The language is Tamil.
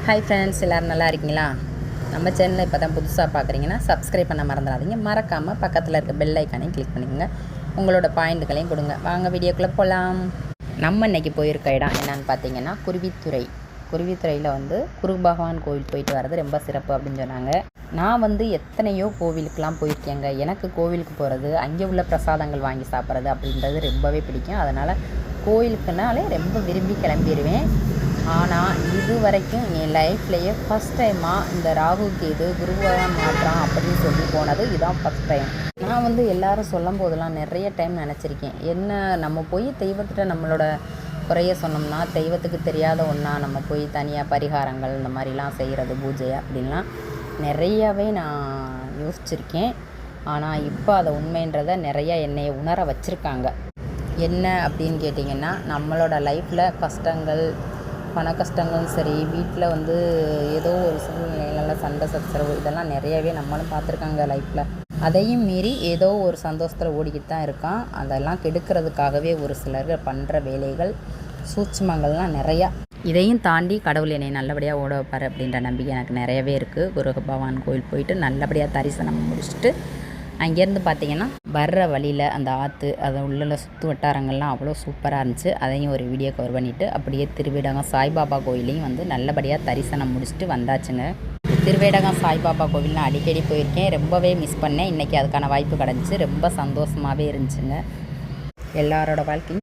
ஹாய் ஃப்ரெண்ட்ஸ், எல்லோரும் நல்லா இருக்கீங்களா? நம்ம சேனலை இப்போ தான் புதுசாக பார்க்குறீங்கன்னா சப்ஸ்கிரைப் பண்ண மறந்துடாதீங்க. மறக்காமல் பக்கத்தில் இருக்க பெல் ஐக்கானையும் கிளிக் பண்ணிக்கோங்க. உங்களோட பாயிண்ட்டுகளையும் கொடுங்க. வாங்க வீடியோக்குள்ளே போகலாம். நம்ம இன்றைக்கி போயிருக்க இடம் என்னென்னு பார்த்தீங்கன்னா குருவித்துறையில் குரு பகவான் கோவில் போயிட்டு வர்றது ரொம்ப சிறப்பு அப்படின்னு சொன்னாங்க. நான் எத்தனையோ கோவிலுக்கெலாம் போயிருக்கேங்க. எனக்கு கோவிலுக்கு போகிறது, அங்கே உள்ள பிரசாதங்கள் வாங்கி சாப்பிட்றது அப்படின்றது ரொம்பவே பிடிக்கும். அதனால் கோவிலுக்குனாலே ரொம்ப விரும்பி கிளம்பிடுவேன். ஆனால் இது வரைக்கும் என் லைஃப்லேயே ஃபஸ்ட் டைமாக இந்த ராகு கேது குரு பகவான் மாற்றம் அப்படின்னு சொல்லி போனது இதான் ஃபஸ்ட் டைம். நான் எல்லோரும் சொல்லும் போதெல்லாம் நிறைய டைம் நினச்சிருக்கேன், என்ன நம்ம போய் தெய்வத்திட்ட நம்மளோட குறைய சொன்னோம்னா தெய்வத்துக்கு தெரியாத ஒன்றா நம்ம போய் தனியாக பரிகாரங்கள் இந்த மாதிரிலாம் செய்கிறது, பூஜை அப்படின்லாம் நிறையாவே நான் யோசிச்சிருக்கேன். ஆனால் இப்போ அதை உண்மைன்றதை நிறையா என்னையை உணர வச்சுருக்காங்க. என்ன அப்படின்னு கேட்டிங்கன்னா, நம்மளோட லைஃப்பில் கஷ்டங்கள், பண கஷ்டங்களும் சரி, வீட்டில் ஏதோ ஒரு சூழ்நிலையில சண்டை சச்சரவு இதெல்லாம் நிறையவே நம்மளும் பார்த்துருக்காங்க லைஃப்பில். அதையும் மீறி ஏதோ ஒரு சந்தோஷத்தில் ஓடிக்கிட்டு தான் இருக்கான். அதெல்லாம் கெடுக்கிறதுக்காகவே ஒரு சிலர் பண்ணுற வேலைகள், சூட்சுமங்கள்லாம் நிறையா. இதையும் தாண்டி கடவுள் என்னை நல்லபடியாக ஓட வைப்பார் அப்படின்ற நம்பிக்கை எனக்கு நிறையவே இருக்குது. குரு பகவான் கோயில் போயிட்டு நல்லபடியாக தரிசனம் முடிச்சுட்டு அங்கேருந்து பார்த்திங்கன்னா வர்ற வழியில் அந்த ஆற்று அதை உள்ள சுற்று வட்டாரங்கள்லாம் அவ்வளோ சூப்பராக இருந்துச்சு. அதையும் ஒரு வீடியோ கவர் பண்ணிவிட்டு அப்படியே திருவேடகம் சாய்பாபா கோயிலையும் நல்லபடியாக தரிசனம் முடிச்சுட்டு வந்தாச்சுங்க. திருவேடகம் சாய்பாபா கோவில் நான் அடிக்கடி போயிருக்கேன், ரொம்பவே மிஸ் பண்ணேன். இன்றைக்கி அதுக்கான வாய்ப்பு கிடச்சிச்சு. ரொம்ப சந்தோஷமாகவே இருந்துச்சுங்க. எல்லாரோட வாழ்க்கையும்